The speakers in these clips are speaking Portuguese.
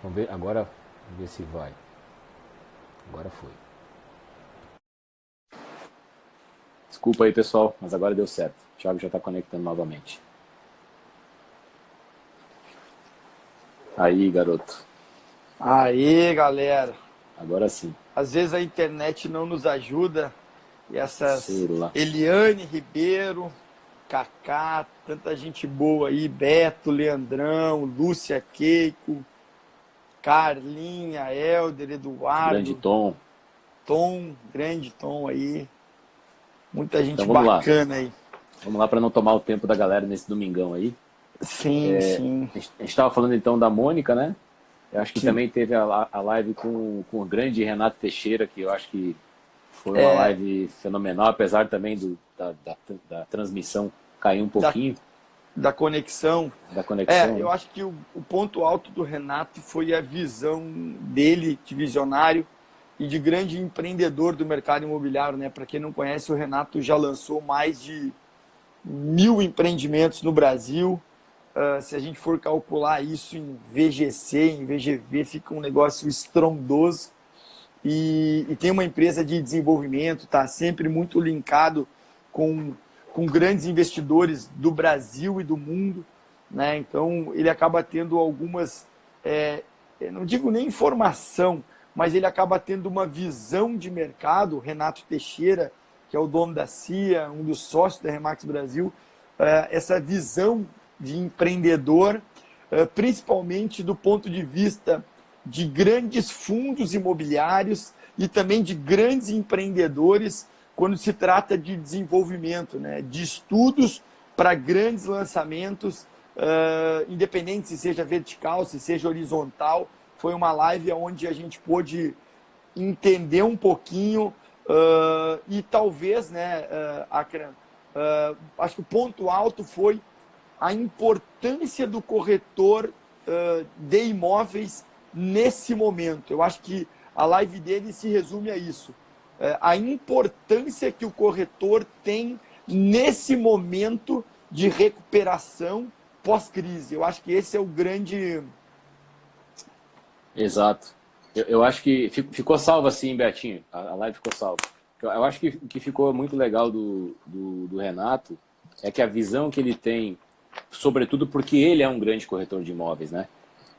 Vamos ver agora, vamos ver se vai. Agora foi. Desculpa aí, pessoal, mas agora deu certo. O Thiago já está conectando novamente. Aí, garoto. Aí, galera. Agora sim. Às vezes a internet não nos ajuda. E Sei essas lá. Eliane Ribeiro, Kaká, tanta gente boa aí, Beto, Leandrão, Lúcia Keiko, Carlinha, Helder, Grande Eduardo, Tom. Tom, grande Tom aí. Muita gente Então vamos lá. bacana aí. Vamos lá para não tomar o tempo da galera nesse domingão aí. Sim, sim. A gente estava falando então da Mônica, né? Eu acho que Sim. também teve a live com o grande Renato Teixeira, que eu acho que foi uma live fenomenal, apesar também da transmissão cair um pouquinho. Da conexão. Da conexão. Eu acho que o ponto alto do Renato foi a visão dele de visionário e de grande empreendedor do mercado imobiliário, né? Para quem não conhece, o Renato já lançou mais de 1.000 empreendimentos no Brasil. Se a gente for calcular isso em VGC, em VGV, fica um negócio estrondoso. E tem uma empresa de desenvolvimento, está sempre muito linkado com grandes investidores do Brasil e do mundo, né? Então ele acaba tendo algumas, não digo nem informação, mas ele acaba tendo uma visão de mercado. Renato Teixeira, que é o dono da CIA, um dos sócios da Remax Brasil, essa visão de empreendedor, principalmente do ponto de vista de grandes fundos imobiliários e também de grandes empreendedores quando se trata de desenvolvimento, né? De estudos para grandes lançamentos, independente se seja vertical, se seja horizontal. Foi uma live onde a gente pôde entender um pouquinho e talvez, né, Akram, acho que o ponto alto foi a importância do corretor de imóveis nesse momento. Eu acho que a live dele se resume a isso. A importância que o corretor tem nesse momento de recuperação pós-crise. Eu acho que esse é o grande... Exato. Eu acho que ficou salvo assim, Betinho. A live ficou salva. Eu acho que o que ficou muito legal do Renato é que a visão que ele tem, sobretudo porque ele é um grande corretor de imóveis, né?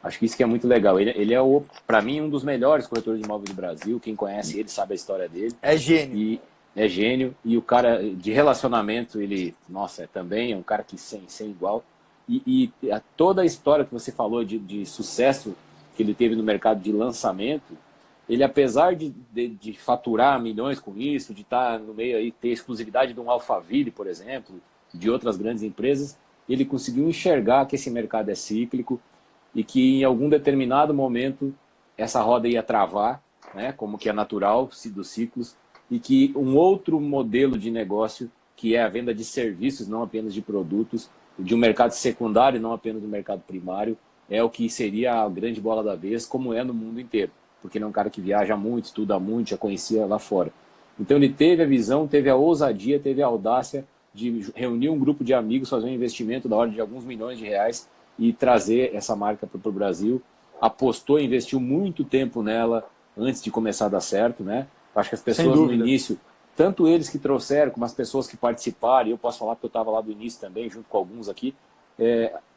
Acho que isso que é muito legal. Ele é, para mim, um dos melhores corretores de imóveis do Brasil. Quem conhece ele sabe a história dele. É gênio. E é gênio. E o cara de relacionamento, ele, nossa, também é um cara que sem igual. E toda a história que você falou de sucesso que ele teve no mercado de lançamento, ele, apesar de faturar milhões com isso, de estar no meio aí, ter exclusividade de um Alphaville, por exemplo, de outras grandes empresas, ele conseguiu enxergar que esse mercado é cíclico e que em algum determinado momento essa roda ia travar, né, como que é natural dos ciclos, e que um outro modelo de negócio, que é a venda de serviços, não apenas de produtos, de um mercado secundário, não apenas do mercado primário, é o que seria a grande bola da vez, como é no mundo inteiro, porque ele é um cara que viaja muito, estuda muito, já conhecia lá fora. Então ele teve a visão, teve a ousadia, teve a audácia de reunir um grupo de amigos, fazer um investimento da ordem de alguns milhões de reais e trazer essa marca para o Brasil. Apostou, investiu muito tempo nela antes de começar a dar certo, né? Acho que as pessoas no início, tanto eles que trouxeram, como as pessoas que participaram, e eu posso falar que eu estava lá do início também, junto com alguns aqui,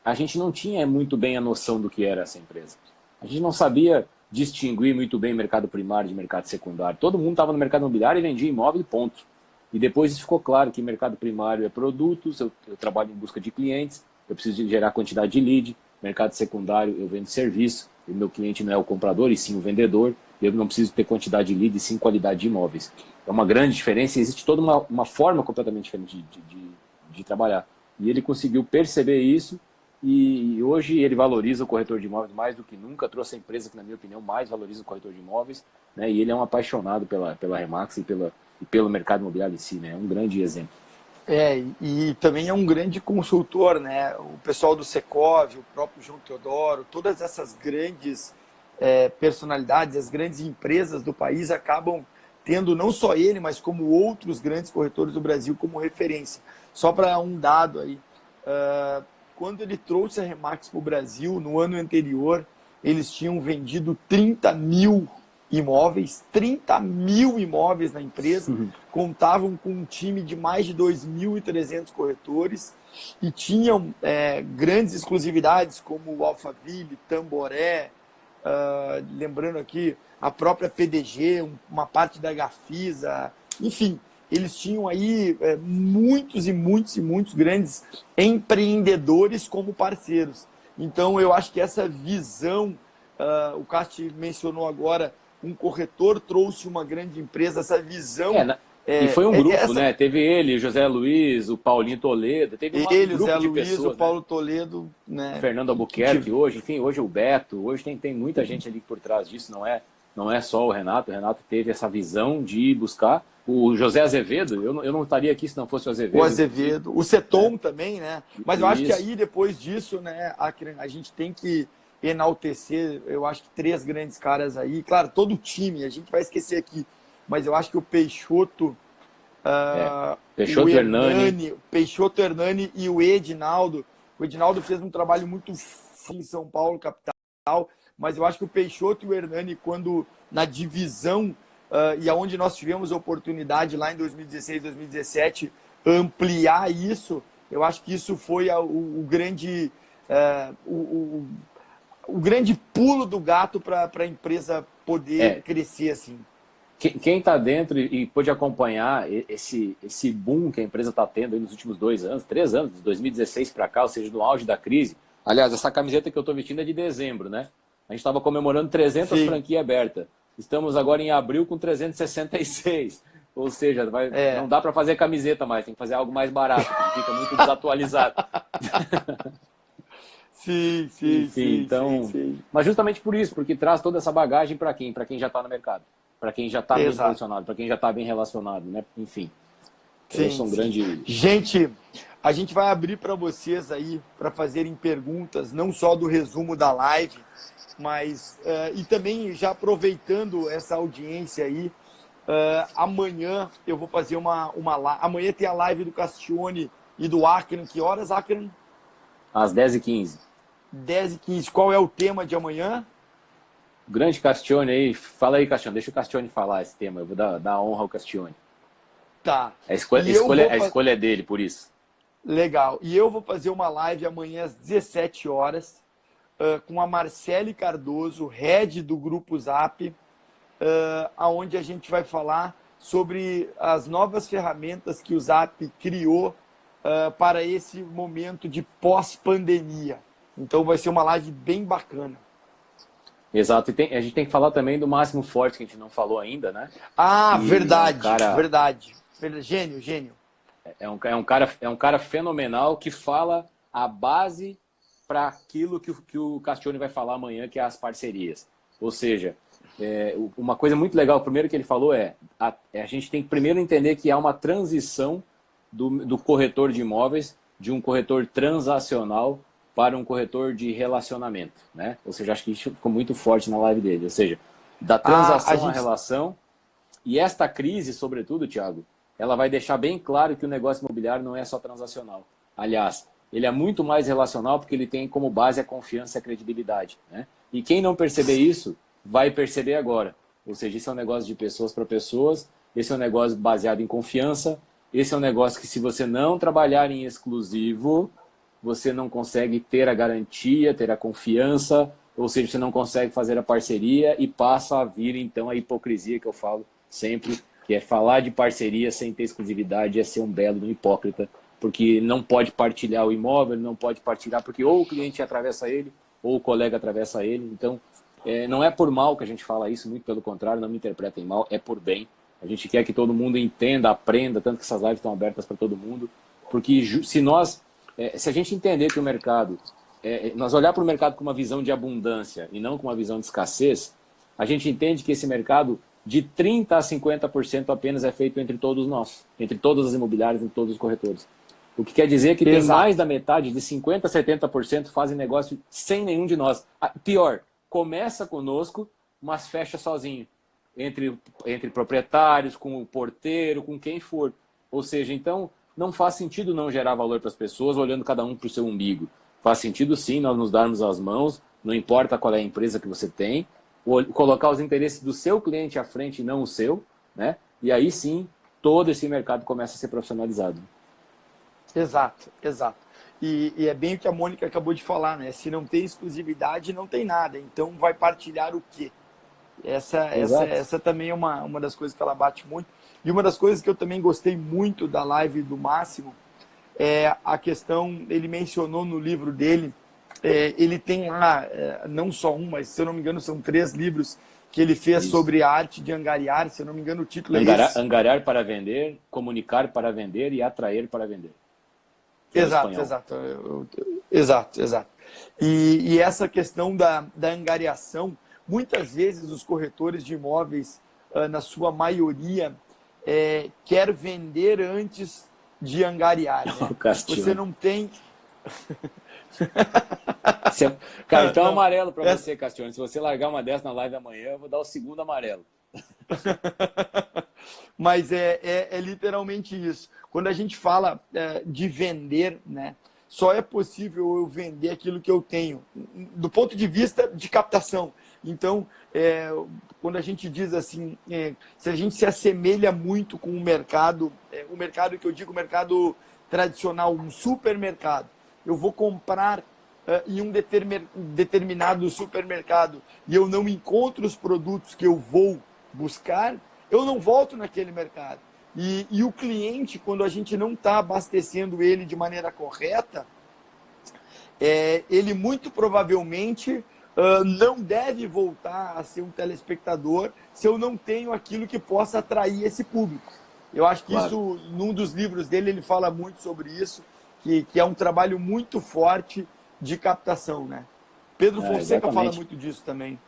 a gente não tinha muito bem a noção do que era essa empresa. A gente não sabia distinguir muito bem mercado primário de mercado secundário. Todo mundo estava no mercado imobiliário e vendia imóvel e ponto. E depois isso ficou claro que mercado primário é produtos, eu trabalho em busca de clientes, eu preciso gerar quantidade de lead. Mercado secundário, eu vendo serviço, e meu cliente não é o comprador, e sim o vendedor. Eu não preciso ter quantidade de lead, e sim qualidade de imóveis. É uma grande diferença e existe toda uma forma completamente diferente de trabalhar. E ele conseguiu perceber isso e hoje ele valoriza o corretor de imóveis mais do que nunca. Trouxe a empresa que, na minha opinião, mais valoriza o corretor de imóveis, né? E ele é um apaixonado pela Remax e pelo mercado imobiliário em si, né? É um grande exemplo. E também é um grande consultor, né? O pessoal do Secov, o próprio João Teodoro, todas essas grandes personalidades, as grandes empresas do país acabam tendo não só ele, mas como outros grandes corretores do Brasil como referência. Só para um dado aí, quando ele trouxe a Remax para o Brasil, no ano anterior, eles tinham vendido 30 mil imóveis, 30 mil imóveis na empresa, contavam com um time de mais de 2.300 corretores e tinham grandes exclusividades como o Alphaville, Tamboré, lembrando aqui a própria PDG, uma parte da Gafisa, enfim, eles tinham aí muitos e muitos grandes empreendedores como parceiros. Então eu acho que essa visão, o Casti mencionou agora, um corretor trouxe uma grande empresa, essa visão... E foi um grupo, né? Teve ele, o José Luiz, o Paulinho Toledo, teve ele, um grupo José de Luiz, pessoas, o Paulo Toledo, né? Fernando Albuquerque hoje, enfim, hoje o Beto, hoje tem muita gente ali por trás disso, não é só o Renato teve essa visão de buscar. O José Azevedo, eu não estaria aqui se não fosse o Azevedo. O Azevedo, o Seton também, né? Mas eu acho que aí, depois disso, né, a gente tem que enaltecer, eu acho que 3 grandes caras aí. Claro, todo o time, a gente vai esquecer aqui, mas eu acho que o Peixoto, Peixoto, Peixoto, Hernani e o Edinaldo. O Edinaldo fez um trabalho muito em São Paulo, capital, mas eu acho que o Peixoto e o Hernani, quando na divisão, e aonde nós tivemos a oportunidade lá em 2016, 2017, ampliar isso, eu acho que isso foi o grande pulo do gato para a empresa poder crescer assim. Quem está dentro e pôde acompanhar esse boom que a empresa está tendo aí nos últimos 2 anos, 3 anos, de 2016 para cá, ou seja, no auge da crise. Aliás, essa camiseta que eu estou vestindo é de dezembro, né? A gente estava comemorando 300 franquias abertas. Estamos agora em abril com 366. Ou seja, não dá para fazer camiseta mais, tem que fazer algo mais barato, porque fica muito desatualizado. Sim. Mas justamente por isso, porque traz toda essa bagagem para quem? Para quem já está no mercado. Para quem já está bem posicionado, para quem já está bem relacionado, né? Enfim. São grande... Gente, a gente vai abrir para vocês aí, para fazerem perguntas, não só do resumo da live, mas e também já aproveitando essa audiência aí, amanhã eu vou fazer uma live. Amanhã tem a live do Castione e do Akran. Que horas, Akran? Às 10h15. 10h15. Qual é o tema de amanhã? Grande Castione aí. Fala aí, Castione. Deixa o Castione falar esse tema. Eu vou dar honra ao Castione. Tá. A escolha é dele, por isso. Legal. E eu vou fazer uma live amanhã às 17 horas com a Marcele Cardoso, head do Grupo Zap, onde a gente vai falar sobre as novas ferramentas que o Zap criou para esse momento de pós-pandemia. Então vai ser uma live bem bacana. Exato. E a gente tem que falar também do Máximo Forte, que a gente não falou ainda, né? Verdade, verdade. Gênio. É um cara fenomenal que fala a base para aquilo que o Castione vai falar amanhã, que é as parcerias. Ou seja, uma coisa muito legal, primeiro que ele falou a gente tem que primeiro entender que há uma transição do corretor de imóveis, de um corretor transacional para um corretor de relacionamento, né? Ou seja, acho que isso ficou muito forte na live dele. Ou seja, da transação à relação. E esta crise, sobretudo, Thiago, ela vai deixar bem claro que o negócio imobiliário não é só transacional. Aliás, ele é muito mais relacional porque ele tem como base a confiança e a credibilidade, né? E quem não perceber isso, vai perceber agora. Ou seja, isso é um negócio de pessoas para pessoas, esse é um negócio baseado em confiança, esse é um negócio que se você não trabalhar em exclusivo, você não consegue ter a garantia, ter a confiança, ou seja, você não consegue fazer a parceria e passa a vir então a hipocrisia que eu falo sempre, que é falar de parceria sem ter exclusividade, é ser um belo hipócrita, porque não pode partilhar o imóvel, não pode partilhar, porque ou o cliente atravessa ele, ou o colega atravessa ele. Então, não é por mal que a gente fala isso, muito pelo contrário, não me interpretem mal, é por bem. A gente quer que todo mundo entenda, aprenda, tanto que essas lives estão abertas para todo mundo, porque se a gente entender que o mercado, nós olhar para o mercado com uma visão de abundância e não com uma visão de escassez, a gente entende que esse mercado de 30% a 50% apenas é feito entre todos nós, entre todas as imobiliárias, entre todos os corretores. O que quer dizer que tem mais da metade, de 50% a 70% fazem negócio sem nenhum de nós. Pior, começa conosco, mas fecha sozinho. Entre proprietários, com o porteiro, com quem for. Ou seja, então, não faz sentido não gerar valor para as pessoas olhando cada um para o seu umbigo. Faz sentido sim nós nos darmos as mãos, não importa qual é a empresa que você tem, colocar os interesses do seu cliente à frente e não o seu, né? E aí sim, todo esse mercado começa a ser profissionalizado. Exato, exato. E é bem o que a Mônica acabou de falar, né? Se não tem exclusividade, não tem nada. Então, vai partilhar o quê? Essa também é uma das coisas que ela bate muito. E uma das coisas que eu também gostei muito da live do Máximo é a questão, ele mencionou no livro dele, ele tem lá, não só um, mas se eu não me engano são 3 livros que ele fez sobre a arte de angariar, se eu não me engano o título é esse. Angariar para vender, comunicar para vender e atrair para vender. Exato. E essa questão da angariação, muitas vezes os corretores de imóveis, na sua maioria, quer vender antes de angariar. Né? Você não tem... Cara, então amarelo para você, Castione. Se você largar uma dessa na live amanhã, eu vou dar o segundo amarelo. Mas é literalmente isso. Quando a gente fala de vender, né, só é possível eu vender aquilo que eu tenho, do ponto de vista de captação. Então, quando a gente diz assim, se a gente se assemelha muito com o mercado que eu digo, o mercado tradicional, um supermercado, eu vou comprar em um determinado supermercado e eu não encontro os produtos que eu vou buscar, eu não volto naquele mercado. E o cliente, quando a gente não está abastecendo ele de maneira correta, ele muito provavelmente não deve voltar a ser um telespectador se eu não tenho aquilo que possa atrair esse público. Eu acho que isso, num dos livros dele, ele fala muito sobre isso, que é um trabalho muito forte de captação, né? Pedro Fonseca fala muito disso também.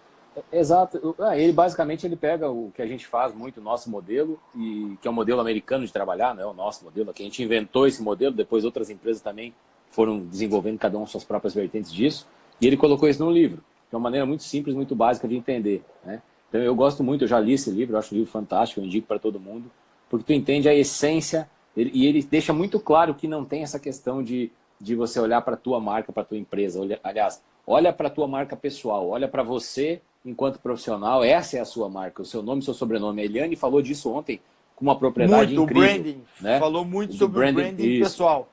Exato. Ele basicamente ele pega o que a gente faz muito, o nosso modelo, e que é o modelo americano de trabalhar, não é o nosso modelo, que a gente inventou esse modelo, depois outras empresas também foram desenvolvendo cada uma suas próprias vertentes disso, e ele colocou isso no livro, de uma maneira muito simples, muito básica de entender, né? Então eu gosto muito, eu já li esse livro, eu acho um livro fantástico, eu indico para todo mundo, porque tu entende a essência, e ele deixa muito claro que não tem essa questão de você olhar para a tua marca, para a tua empresa, aliás, olha para a tua marca pessoal, olha para você enquanto profissional, essa é a sua marca, o seu nome e seu sobrenome. A Eliane falou disso ontem com uma propriedade incrível. O branding, né? Falou muito sobre o branding pessoal.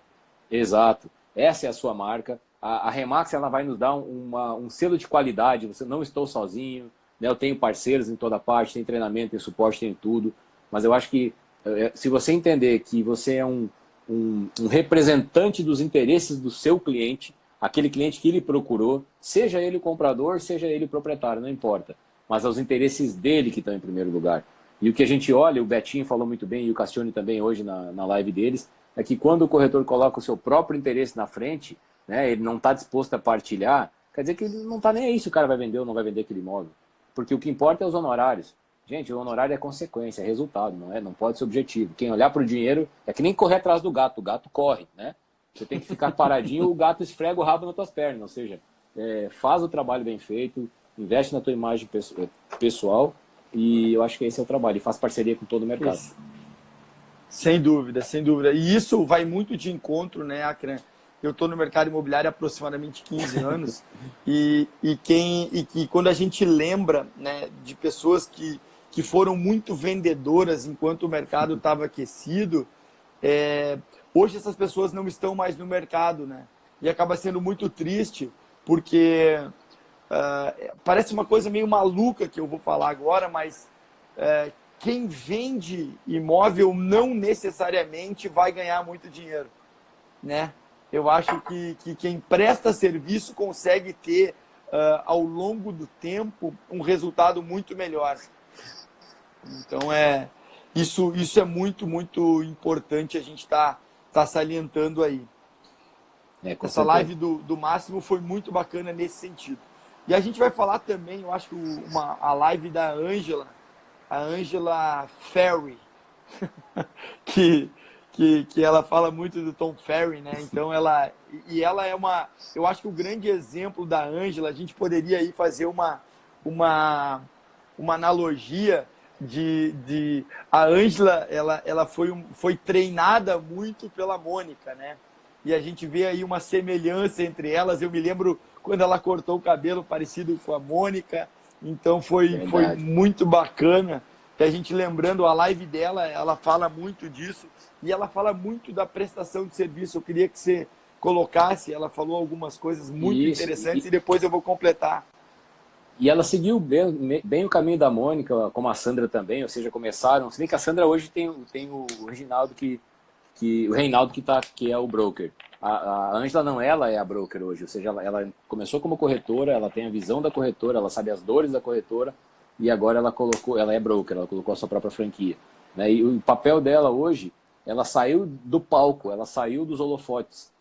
Exato, essa é a sua marca. A Remax ela vai nos dar um selo de qualidade, você não estou sozinho, né? Eu tenho parceiros em toda parte, tem treinamento, tem suporte, tem tudo, mas eu acho que se você entender que você é um representante dos interesses do seu cliente, aquele cliente que ele procurou, seja ele o comprador, seja ele o proprietário, não importa. Mas é os interesses dele que estão em primeiro lugar. E o que a gente olha, o Betinho falou muito bem, e o Castione também hoje na live deles, é que quando o corretor coloca o seu próprio interesse na frente, né, ele não está disposto a partilhar, quer dizer que ele não está nem aí se o cara vai vender ou não vai vender aquele imóvel. Porque o que importa é os honorários. Gente, o honorário é consequência, é resultado, não pode ser objetivo. Quem olhar para o dinheiro é que nem correr atrás do gato, o gato corre, né? Você tem que ficar paradinho, o gato esfrega o rabo nas tuas pernas. Ou seja, faz o trabalho bem feito, investe na tua imagem pessoal e eu acho que esse é o trabalho. E faz parceria com todo o mercado. Isso. Sem dúvida, sem dúvida. E isso vai muito de encontro, né, Akran? Eu estou no mercado imobiliário há aproximadamente 15 anos e quando a gente lembra, né, de pessoas que foram muito vendedoras enquanto o mercado estava aquecido, hoje essas pessoas não estão mais no mercado, né? E acaba sendo muito triste, porque parece uma coisa meio maluca que eu vou falar agora, mas quem vende imóvel não necessariamente vai ganhar muito dinheiro, né? Eu acho que quem presta serviço consegue ter, ao longo do tempo, um resultado muito melhor. Então, isso é muito, muito importante a gente tá salientando aí. Essa live do Máximo foi muito bacana nesse sentido. E a gente vai falar também, eu acho que a live da Ângela, a Ângela Ferry, que ela fala muito do Tom Ferry, né? Então ela é eu acho que o grande exemplo da Ângela, a gente poderia aí fazer uma analogia a Ângela, ela foi treinada muito pela Mônica, né? e a gente vê aí uma semelhança entre elas. Eu me lembro quando ela cortou o cabelo parecido com a Mônica, então foi muito bacana. E a gente lembrando a live dela, ela fala muito disso, e ela fala muito da prestação de serviço. Eu queria que você colocasse, ela falou algumas coisas muito interessantes, e depois eu vou completar. E ela seguiu bem o caminho da Mônica, como a Sandra também, ou seja, começaram. Se bem que a Sandra hoje tem o Reginaldo o Reinaldo que é o broker. A Ângela não, ela é a broker hoje, ou seja, ela começou como corretora, ela tem a visão da corretora, ela sabe as dores da corretora, e agora ela é broker, ela colocou a sua própria franquia, né? E o papel dela hoje, ela saiu do palco, ela saiu dos holofotes.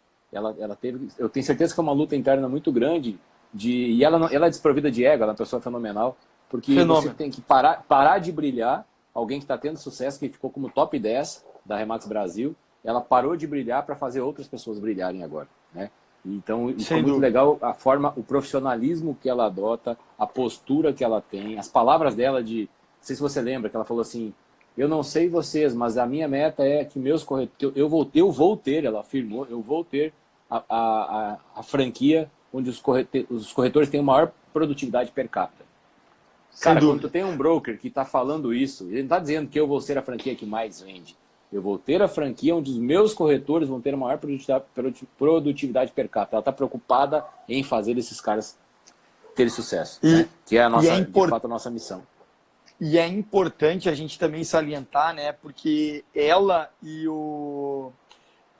Eu tenho certeza que é uma luta interna muito grande, e ela é desprovida de ego, ela é uma pessoa fenomenal, porque você tem que parar de brilhar. Alguém que está tendo sucesso, que ficou como top 10 da Remax Brasil, ela parou de brilhar para fazer outras pessoas brilharem agora, né? Então, foi muito legal a forma, o profissionalismo que ela adota, a postura que ela tem, as palavras dela não sei se você lembra, que ela falou assim: eu não sei vocês, mas a minha meta é que meus corretores, eu vou ter, ela afirmou, eu vou ter a franquia onde os corretores têm maior produtividade per capita. Cara, quando tu tem um broker que está falando isso, ele não está dizendo que eu vou ser a franquia que mais vende. Eu vou ter a franquia onde os meus corretores vão ter a maior produtividade per capita. Ela está preocupada em fazer esses caras terem sucesso, né? Que é de fato a nossa missão. E é importante a gente também salientar, né? Porque ela e o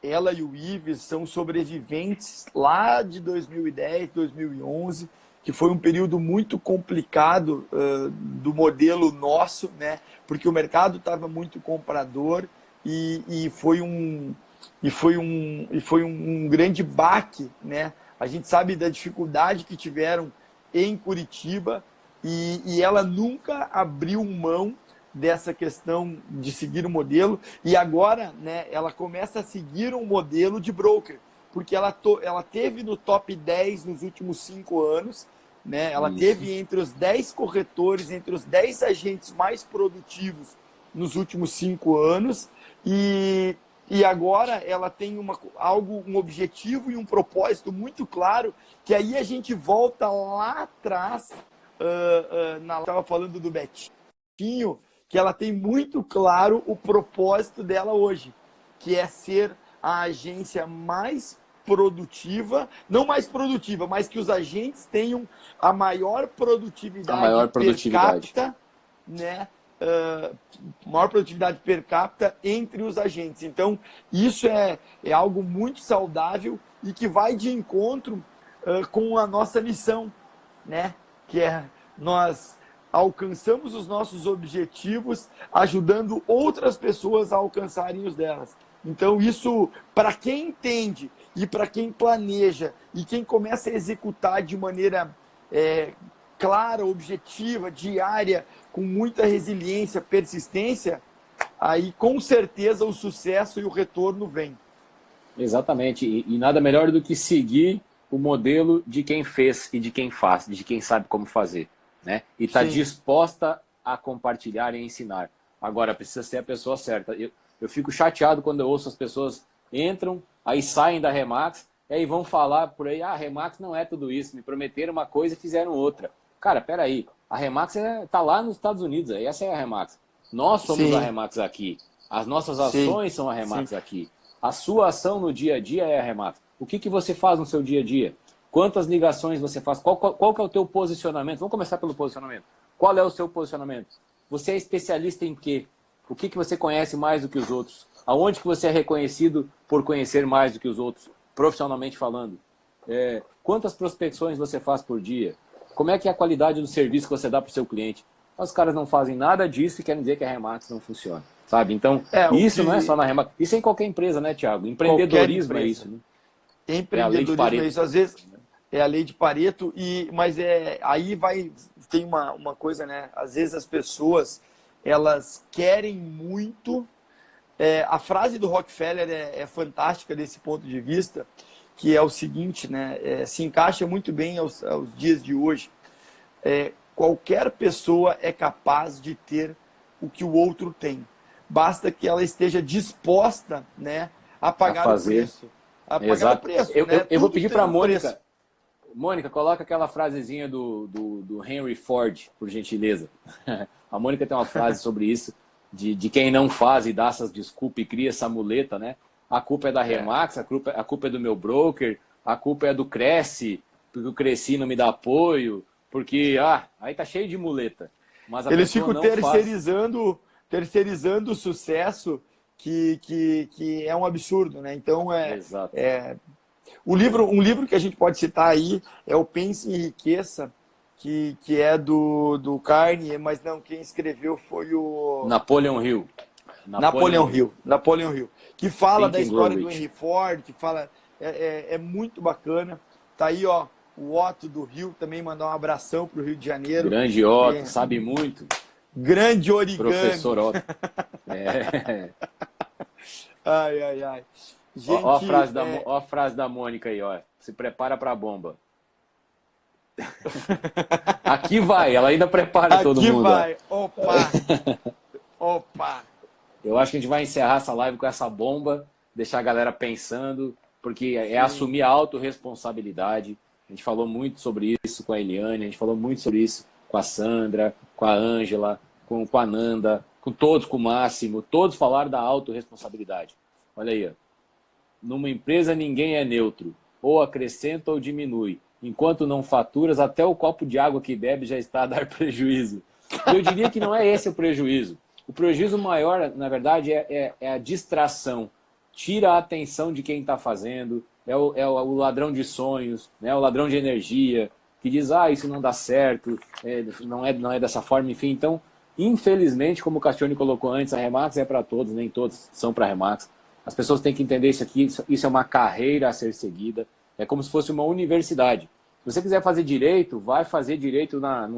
Ives são sobreviventes lá de 2010, 2011, que foi um período muito complicado do modelo nosso, né? Porque o mercado estava muito comprador e foi um grande baque, né? A gente sabe da dificuldade que tiveram em Curitiba, e ela nunca abriu mão dessa questão de seguir o modelo, e agora, né, ela começa a seguir um modelo de broker, porque ela teve no top 10 nos últimos 5 anos, né? Ela teve entre os 10 corretores, entre os 10 agentes mais produtivos nos últimos 5 anos, e agora ela tem um objetivo e um propósito muito claro, que aí a gente volta lá atrás, estava falando do Betinho, que ela tem muito claro o propósito dela hoje, que é ser a agência mais produtiva, não mais produtiva, mas que os agentes tenham a maior produtividade per capita, né? Maior produtividade per capita entre os agentes. Então, isso é algo muito saudável e que vai de encontro com a nossa missão, né? Que é nós alcançamos os nossos objetivos ajudando outras pessoas a alcançarem os delas. Então, isso, para quem entende e para quem planeja e quem começa a executar de maneira clara, objetiva, diária, com muita resiliência, persistência, aí com certeza o sucesso e o retorno vem. Exatamente, e nada melhor do que seguir o modelo de quem fez e de quem faz, de quem sabe como fazer, né? E está disposta a compartilhar e ensinar. Agora, precisa ser a pessoa certa. Eu fico chateado quando eu ouço as pessoas entram, aí saem da Remax, e aí vão falar por aí: a Remax não é tudo isso, me prometeram uma coisa e fizeram outra. Cara, peraí, a Remax está lá nos Estados Unidos, essa é a Remax. Nós somos a Remax aqui, as nossas ações são a Remax aqui. A sua ação no dia a dia é a Remax. O que você faz no seu dia a dia? Quantas ligações você faz? Qual que é o teu posicionamento? Vamos começar pelo posicionamento. Qual é o seu posicionamento? Você é especialista em quê? O que você conhece mais do que os outros? Aonde que você é reconhecido por conhecer mais do que os outros, profissionalmente falando? Quantas prospecções você faz por dia? Como é que é a qualidade do serviço que você dá para o seu cliente? Os caras não fazem nada disso e querem dizer que a Remax não funciona, sabe? Então, isso não é só na Remax. Isso é em qualquer empresa, né, Thiago? Empreendedorismo é isso, né? Empreendedorismo é isso. Às vezes é a lei de Pareto, mas aí tem uma coisa, né? Às vezes as pessoas, elas querem muito. A frase do Rockefeller é fantástica desse ponto de vista, que é o seguinte, né? Se encaixa muito bem aos dias de hoje. Qualquer pessoa é capaz de ter o que o outro tem. Basta que ela esteja disposta, né, a pagar o preço. a pagar Exato. o preço. Eu, Né? eu vou Tudo pedir tem para a um Mônica. preço. Mônica, coloca aquela frasezinha do Henry Ford, por gentileza. A Mônica tem uma frase sobre isso, de quem não faz e dá essas desculpas e cria essa muleta, né? A culpa é da Remax, a culpa é do meu broker, a culpa é do Cresce, porque eu cresci e não me dá apoio, porque, aí tá cheio de muleta. Mas a Eles pessoa ficam não faz. terceirizando o sucesso, que é um absurdo, né? Então, Exato. um livro que a gente pode citar aí é o Pense em Enriqueça, que é do Carnegie, mas não, quem escreveu foi o Napoleon Hill. Napoleon Hill, que fala Think da and Grow história do Rich. Henry Ford, que fala, é muito bacana. Tá aí, ó, o Otto do Rio, também mandar um abração pro Rio de Janeiro. Grande Otto, sabe muito. Grande origami. Professor Otto. É. Ai, ai, ai. Gente, Ó a frase da Mônica aí, ó. Se prepara para a bomba. Aqui vai, ela ainda prepara todo mundo. Aqui vai, opa. Eu acho que a gente vai encerrar essa live com essa bomba, deixar a galera pensando, porque é assumir a autorresponsabilidade. A gente falou muito sobre isso com a Eliane, a gente falou muito sobre isso com a Sandra, com a Ângela, com a Nanda, com todos, com o Máximo, todos falaram da autorresponsabilidade. Olha aí, ó. Numa empresa ninguém é neutro, ou acrescenta ou diminui. Enquanto não faturas, até o copo de água que bebe já está a dar prejuízo. Eu diria que não é esse o prejuízo. O prejuízo maior, na verdade, é a distração. Tira a atenção de quem está fazendo, é o ladrão de sonhos, né? O ladrão de energia, que diz, isso não dá certo, não é dessa forma, enfim. Então, infelizmente, como o Castione colocou antes, a Remax é para todos, nem todos são para a Remax. As pessoas têm que entender isso aqui, isso é uma carreira a ser seguida, é como se fosse uma universidade. Se você quiser fazer direito, vai fazer direito na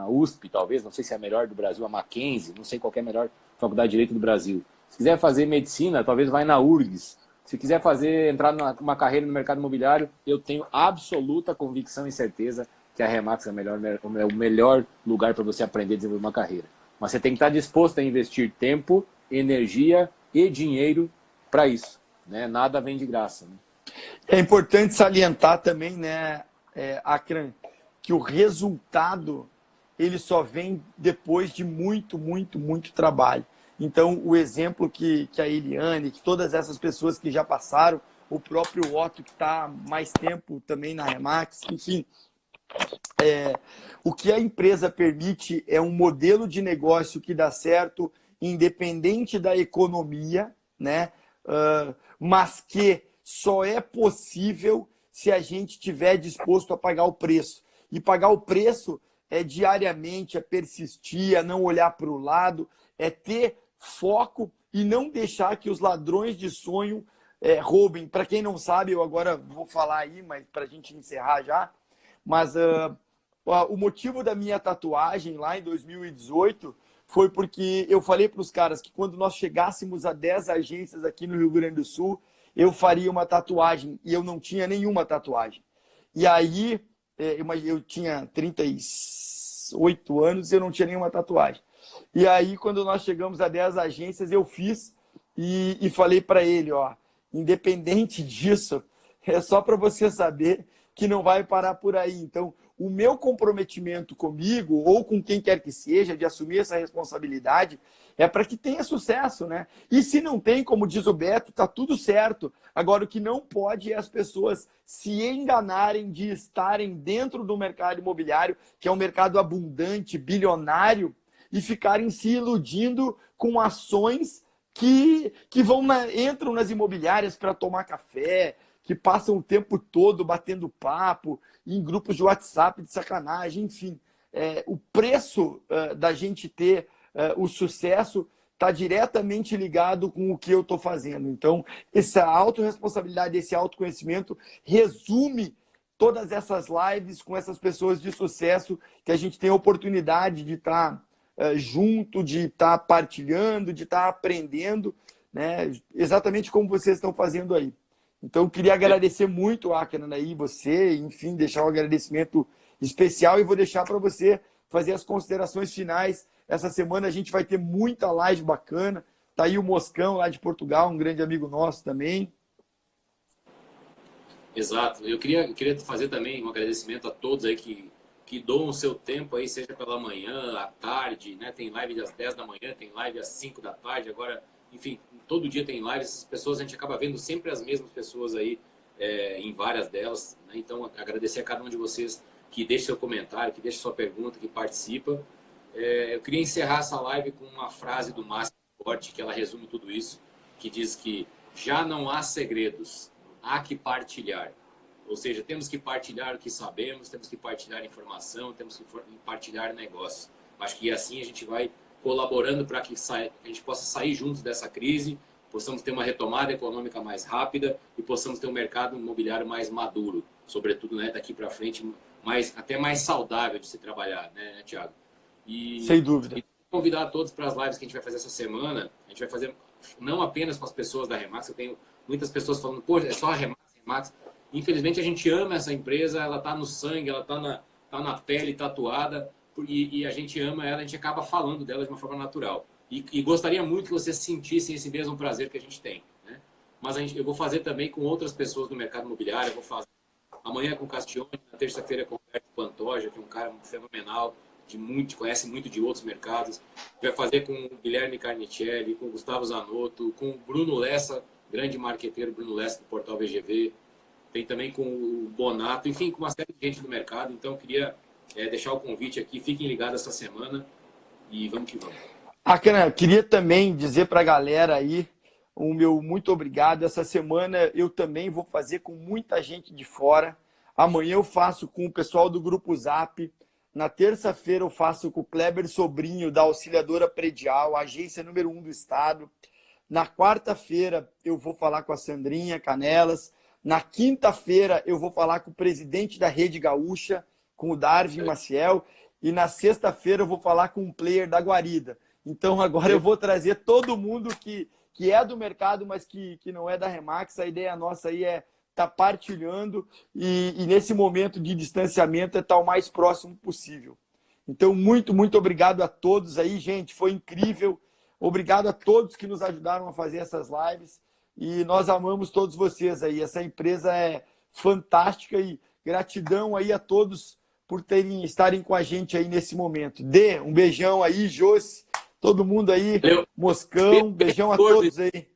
USP, talvez, não sei se é a melhor do Brasil, a Mackenzie, não sei qual é a melhor faculdade de direito do Brasil. Se quiser fazer medicina, talvez vai na URGS. Se quiser entrar numa carreira no mercado imobiliário, eu tenho absoluta convicção e certeza que a Remax é o melhor lugar para você aprender a desenvolver uma carreira. Mas você tem que estar disposto a investir tempo, energia e dinheiro para isso, né? Nada vem de graça, né? É importante salientar também, né, Akran, que o resultado ele só vem depois de muito, muito, muito trabalho. Então, o exemplo que a Eliane, que todas essas pessoas que já passaram, o próprio Otto, que está mais tempo também na Remax, enfim, o que a empresa permite é um modelo de negócio que dá certo, independente da economia, né? Mas que só é possível se a gente estiver disposto a pagar o preço. E pagar o preço é diariamente, é persistir, é não olhar para o lado, é ter foco e não deixar que os ladrões de sonho roubem. Para quem não sabe, eu agora vou falar aí, mas para a gente encerrar já, mas o motivo da minha tatuagem lá em 2018 foi porque eu falei para os caras que quando nós chegássemos a 10 agências aqui no Rio Grande do Sul, eu faria uma tatuagem, e eu não tinha nenhuma tatuagem. E aí, eu tinha 38 anos e eu não tinha nenhuma tatuagem. E aí, quando nós chegamos a 10 agências, eu fiz e falei para ele, ó, independente disso, é só para você saber que não vai parar por aí. Então, o meu comprometimento comigo, ou com quem quer que seja, de assumir essa responsabilidade, é para que tenha sucesso, né? E se não tem, como diz o Beto, tá tudo certo. Agora, o que não pode é as pessoas se enganarem de estarem dentro do mercado imobiliário, que é um mercado abundante, bilionário, e ficarem se iludindo com ações que entram nas imobiliárias para tomar café, que passam o tempo todo batendo papo, em grupos de WhatsApp de sacanagem, enfim. O preço da gente ter o sucesso está diretamente ligado com o que eu estou fazendo. Então, essa autorresponsabilidade, esse autoconhecimento resume todas essas lives com essas pessoas de sucesso que a gente tem a oportunidade de estar junto, de estar partilhando, de estar aprendendo, né? Exatamente como vocês estão fazendo aí. Então, queria agradecer muito, Akran, aí, você, enfim, deixar um agradecimento especial e vou deixar para você fazer as considerações finais. Essa semana a gente vai ter muita live bacana. Tá aí o Moscão, lá de Portugal, um grande amigo nosso também. Exato. Eu queria fazer também um agradecimento a todos aí que doam o seu tempo aí, seja pela manhã, à tarde, né? Tem live às 10 da manhã, tem live às 5 da tarde, agora, enfim, todo dia tem live. Essas pessoas, a gente acaba vendo sempre as mesmas pessoas aí, em várias delas, né? Então, agradecer a cada um de vocês que deixa seu comentário, que deixa sua pergunta, que participa. Eu queria encerrar essa live com uma frase do Márcio Forte, que ela resume tudo isso, que diz que já não há segredos, há que partilhar. Ou seja, temos que partilhar o que sabemos, temos que partilhar informação, temos que partilhar negócio. Acho que assim a gente vai colaborando para que a gente possa sair juntos dessa crise, possamos ter uma retomada econômica mais rápida e possamos ter um mercado imobiliário mais maduro, sobretudo, né, daqui para frente, até mais saudável de se trabalhar, né, Thiago? Sem dúvida. E convidar todos para as lives que a gente vai fazer essa semana. A gente vai fazer não apenas com as pessoas da Remax, eu tenho muitas pessoas falando, pô, é só a Remax. Infelizmente a gente ama essa empresa, ela está no sangue, ela está na pele tatuada, e a gente ama ela, a gente acaba falando dela de uma forma natural. E gostaria muito que vocês sentissem esse mesmo prazer que a gente tem, né? Mas eu vou fazer também com outras pessoas do mercado imobiliário, eu vou fazer amanhã com o Castione, na terça-feira com o Roberto Pantoja, que é um cara fenomenal, conhece muito de outros mercados. Vai fazer com o Guilherme Carnicelli, com o Gustavo Zanotto, com o Bruno Lessa, grande marqueteiro Bruno Lessa do portal VGV. Tem também com o Bonato, enfim, com uma série de gente do mercado. Então, eu queria deixar o convite aqui. Fiquem ligados essa semana e vamos que vamos. Akana, queria também dizer para a galera aí o meu muito obrigado. Essa semana eu também vou fazer com muita gente de fora. Amanhã eu faço com o pessoal do Grupo Zap. Na terça-feira eu faço com o Kleber Sobrinho, da Auxiliadora Predial, a agência número 1 do estado. Na quarta-feira eu vou falar com a Sandrinha Canelas. Na quinta-feira eu vou falar com o presidente da Rede Gaúcha, com o Darwin Maciel. E na sexta-feira eu vou falar com um player da Guarida. Então agora eu vou trazer todo mundo que é do mercado, mas que não é da Remax. A ideia nossa aí é estar partilhando e nesse momento de distanciamento é estar o mais próximo possível. Então, muito, muito obrigado a todos aí, gente. Foi incrível. Obrigado a todos que nos ajudaram a fazer essas lives. E nós amamos todos vocês aí. Essa empresa é fantástica e gratidão aí a todos por estarem com a gente aí nesse momento. Dê um beijão aí, Josi, todo mundo aí, Valeu. Moscão, beijão a todos aí.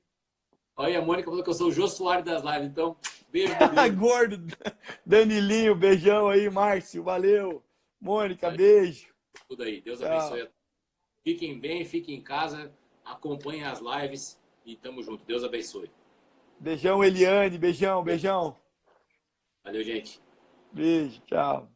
Olha, a Mônica falou que eu sou o Jô Soares das lives, então, beijo. Gordo, Danilinho, beijão aí, Márcio, valeu. Mônica, beijo. Tudo aí, Deus Tchau. abençoe. Fiquem bem, fiquem em casa, acompanhem as lives e tamo junto. Deus abençoe. Beijão, Eliane, beijão, beijão. Valeu, gente. Beijo, tchau.